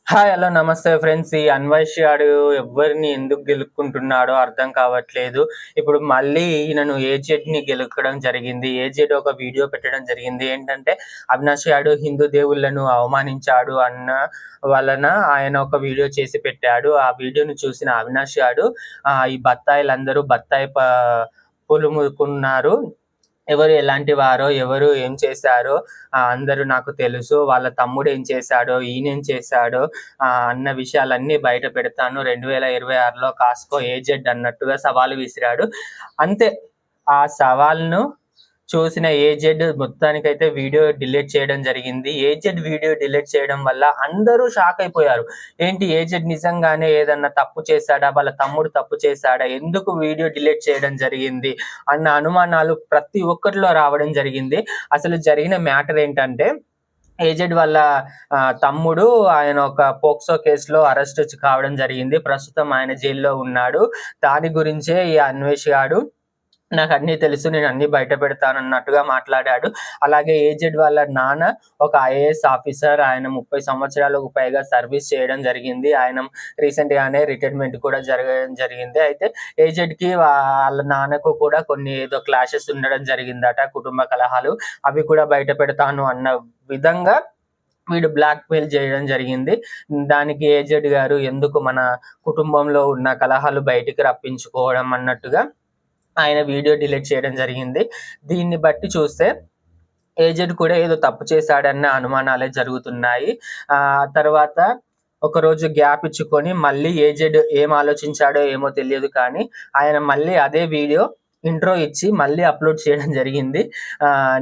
Hi! Hello! నమస్తే friends. ఈ అన్వేషియాడు ఎవ్వరిని ఎందుకు గెలుక్కుంటున్నాడో అర్థం కావట్లేదు. ఇప్పుడు మళ్ళీ ఈయనను ఏజెడ్‌ని గెలకడం జరిగింది. ఏజెడ్ ఒక వీడియో పెట్టడం జరిగింది. ఏంటంటే, అవినాష్ యాడు హిందూ దేవుళ్ళను అవమానించాడు అన్న వలన ఆయన ఒక వీడియో చేసి పెట్టాడు. ఆ వీడియోని చూసిన అవినాష్ యాడు ఈ బత్తాయిలందరూ బత్తాయి పులుముకున్నారు. ఎవరు ఎలాంటి వారో, ఎవరు ఏం చేశారో అందరూ నాకు తెలుసు. వాళ్ళ తమ్ముడేం చేశాడో, ఈయనేం చేశాడో అన్న విషయాలన్నీ బయట పెడతాను. 2026లో కాస్కో ఏజెడ్ అన్నట్టుగా సవాలు విసిరాడు. అంతే. ఆ సవాల్‌ను చూసిన ఏజెడ్ మొత్తానికైతే వీడియో డిలీట్ చేయడం జరిగింది. ఏజెడ్ వీడియో డిలీట్ చేయడం వల్ల అందరూ షాక్ అయిపోయారు. ఏంటి ఏజెడ్ నిజంగానే ఏదన్నా తప్పు చేశాడా? వాళ్ళ తమ్ముడు తప్పు చేశాడా? ఎందుకు వీడియో డిలీట్ చేయడం జరిగింది? అన్న అనుమానాలు ప్రతి ఒక్కరిలో రావడం జరిగింది. అసలు జరిగిన మ్యాటర్ ఏంటంటే ఏజెడ్ వాళ్ళ తమ్ముడు ఆయన ఒక పోక్సో కేసులో అరెస్ట్ కావడం జరిగింది. ప్రస్తుతం ఆయన జైల్‌లో ఉన్నాడు. దాని గురించే ఈ అన్వేష్ గాడు నాకన్నీ తెలుసు. నేనన్నీ బయట పెడతానన్నట్టుగా మాట్లాడాడు. అలాగే ఏజెడ్ వాళ్ళ నాన్న ఒక ఐఏఎస్ ఆఫీసర్. ఆయన 30 సంవత్సరాలకు పైగా సర్వీస్ చేయడం జరిగింది. ఆయన రీసెంట్‌గానే రిటైర్మెంట్ కూడా జరగడం జరిగింది. అయితే ఏజెడ్‌కి వాళ్ళ నాన్నకు కూడా కొన్ని ఏదో క్లాషెస్ ఉండడం జరిగిందట. కుటుంబ కలహాలు. అవి కూడా బయట పెడతాను అన్న విధంగా వీడు బ్లాక్‌మెయిల్ చేయడం జరిగింది. దానికి ఏజెడ్ గారు ఎందుకు మన కుటుంబంలో ఉన్న కలహాలు బయటికి రప్పించుకోవడం అన్నట్టుగా ఆయన వీడియో డిలీట్ చేయడం జరిగింది. దీన్ని బట్టి చూస్తే ఏజెడ్ కూడా ఏదో తప్పు చేశాడన్న అనుమానాలే జరుగుతున్నాయి. తర్వాత ఒకరోజు గ్యాప్ ఇచ్చుకొని మళ్ళీ ఏజెడ్ ఏం ఆలోచించాడో ఏమో తెలియదు కానీ ఆయన మళ్ళీ అదే వీడియో ఇంట్రో ఇచ్చి మళ్ళీ అప్‌లోడ్ చేయడం జరిగింది.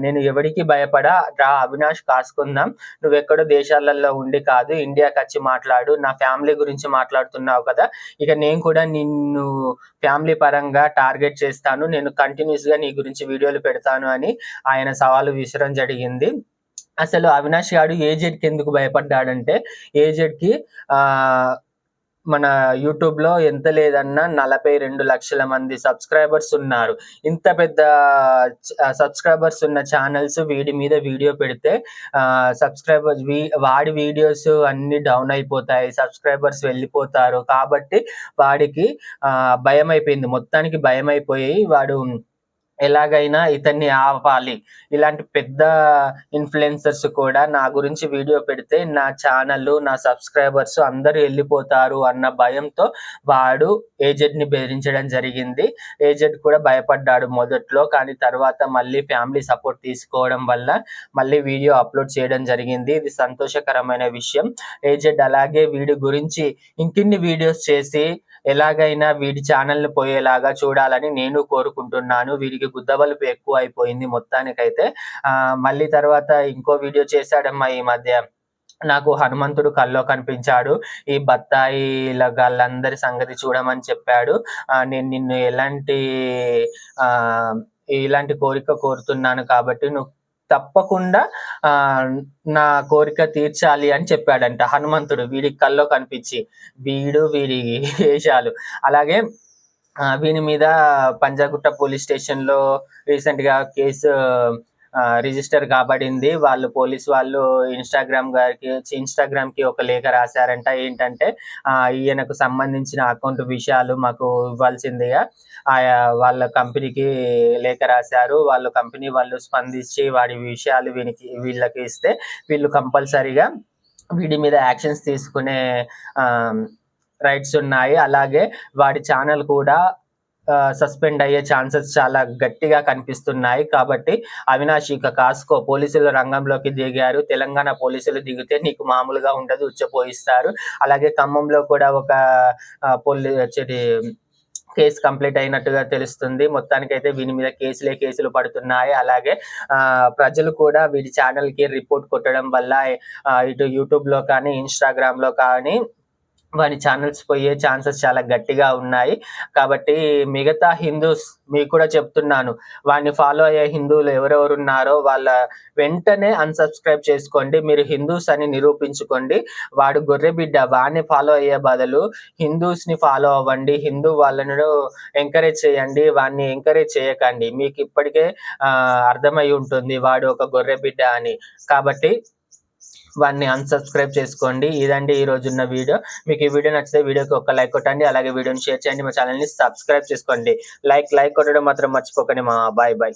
నేను ఎవడికి భయపడా, రా అవినాష్ కాసుకుందాం. నువ్వెక్కడో దేశాలలో ఉండి కాదు ఇండియాకొచ్చి మాట్లాడు. నా ఫ్యామిలీ గురించి మాట్లాడుతున్నావు కదా! ఇక నేను కూడా నిన్ను ఫ్యామిలీ పరంగా టార్గెట్ చేస్తాను. నేను కంటిన్యూయస్‌గా నీ గురించి వీడియోలు పెడతాను అని ఆయన సవాలు విసరడం జరిగింది. అసలు అవినాష్ గాడు ఏజెడ్‌కి ఎందుకు భయపడ్డాడంటే ఏజెడ్‌కి ఆహ్, మన యూట్యూబ్‌లో ఎంత లేదన్నా 42,00,000 మంది సబ్‌స్క్రైబర్స్ ఉన్నారు. ఇంత పెద్ద సబ్‌స్క్రైబర్స్ ఉన్న ఛానెల్స్ వీడి మీద వీడియో పెడితే సబ్‌స్క్రైబర్స్ వాడి వీడియోస్ అన్నీ డౌన్ అయిపోతాయి. సబ్‌స్క్రైబర్స్ వెళ్ళిపోతారు. కాబట్టి వాడికి భయమైపోయింది. మొత్తానికి భయమైపోయి వాడు ఎలాగైనా ఇతన్ని ఆపాలి. ఇలాంటి పెద్ద ఇన్‌ఫ్లుయెన్సర్స్ కూడా నా గురించి వీడియో పెడితే నా ఛానెల్, నా సబ్‌స్క్రైబర్స్ అందరూ ఎళ్ళిపోతారు అన్న భయంతో వాడు ఏజెడ్‌ని బెదిరించడం జరిగింది. ఏజెడ్ కూడా భయపడ్డాడు మొదట్లో. కానీ తర్వాత మళ్ళీ ఫ్యామిలీ సపోర్ట్ తీసుకోవడం వల్ల మళ్ళీ వీడియో అప్‌లోడ్ చేయడం జరిగింది. ఇది సంతోషకరమైన విషయం. ఏజెడ్ అలాగే వీడి గురించి ఇంకిన్ని వీడియోస్ చేసి ఎలాగైనా వీడి ఛానెల్‌ని పోయేలాగా చూడాలని నేను కోరుకుంటున్నాను. వీడికి గుద్దబలుపు ఎక్కువైపోయింది మొత్తానికైతే. మళ్ళీ తర్వాత ఇంకో వీడియో చేశాడమ్మా ఈ మధ్య. నాకు హనుమంతుడు కల్లో కనిపించాడు. ఈ బత్తాయిల గాళ్ళందరి సంగతి చూడమని చెప్పాడు. నేను నిన్ను ఆహ్, ఇలాంటి కోరిక కోరుతున్నాను కాబట్టి నువ్వు తప్పకుండా ఆహ్, నా కోరిక తీర్చాలి అని చెప్పాడంట హనుమంతుడు వీడికి కల్లో కనిపించి. వీడి వేషాలు. అలాగే వీని మీద పంజాగుట్ట పోలీస్ స్టేషన్‌లో రీసెంట్‌గా కేసు రిజిస్టర్ కాబడింది. పోలీస్ వాళ్ళు ఇన్‌స్టాగ్రామ్‌కి ఒక లేఖ రాసారంట. ఏంటంటే ఈయనకు సంబంధించిన అకౌంట్ విషయాలు మాకు ఇవ్వాల్సిందిగా వాళ్ళ కంపెనీకి లేఖ రాసారు. వాళ్ళ కంపెనీ వాళ్ళు స్పందించి వాడి విషయాలు వీళ్ళకి ఇస్తే వీళ్ళు కంపల్సరీగా వీడి మీద యాక్షన్స్ తీసుకునే ఆహ్, రైట్స్ ఉన్నాయి. అలాగే వాడి ఛానెల్ కూడా సస్పెండ్ అయ్యే ఛాన్సెస్ చాలా గట్టిగా కనిపిస్తున్నాయి. కాబట్టి అవినాష్ ఇక కాసుకో పోలీసులు రంగంలోకి దిగారు. తెలంగాణ పోలీసులు దిగితే నీకు మామూలుగా ఉండదు. ఉచ్చపోయిస్తారు. అలాగే ఖమ్మంలో కూడా ఒక ఆహ్, పొలి చెటి కేస్ కంప్లీట్ అయినట్టుగా తెలుస్తుంది. మొత్తానికైతే వీని మీద కేసులు పడుతున్నాయి. అలాగే ప్రజలు కూడా వీడి ఛానెల్‌కి రిపోర్ట్ కొట్టడం వల్ల ఇటు యూట్యూబ్‌లో కానీ, ఇన్‌స్టాగ్రామ్‌లో కానీ వాడి ఛానెల్స్ పోయే ఛాన్సెస్ చాలా గట్టిగా ఉన్నాయి. కాబట్టి మిగతా హిందూస్ మీకు కూడా చెప్తున్నాను. వాడిని ఫాలో అయ్యే హిందువులు ఎవరెవరున్నారో వాళ్ళ వెంటనే అన్‌సబ్‌స్క్రైబ్ చేసుకోండి. మీరు హిందూస్ అని నిరూపించుకోండి. వాడు గొర్రెబిడ్డ వాడిని ఫాలో అయ్యే బదులు హిందూస్‌ని ఫాలో అవ్వండి. హిందూ వాళ్ళను ఎంకరేజ్ చేయండి. వాడిని ఎంకరేజ్ చేయకండి. మీకు ఇప్పటికే అర్థమై ఉంటుంది వాడు ఒక గొర్రెబిడ్డ అని. కాబట్టి వాడిని అన్‌సబ్స్క్రైబ్ చేసుకోండి. ఇదండి ఈ రోజున్న వీడియో. మీకు ఈ వీడియో నచ్చితే వీడియోకి ఒక లైక్ కొట్టండి. అలాగే వీడియోని షేర్ చేయండి. మా ఛానెల్‌ని సబ్స్క్రైబ్ చేసుకోండి. లైక్ కొట్టడం మాత్రం మర్చిపోకండి మామ. బాయ్.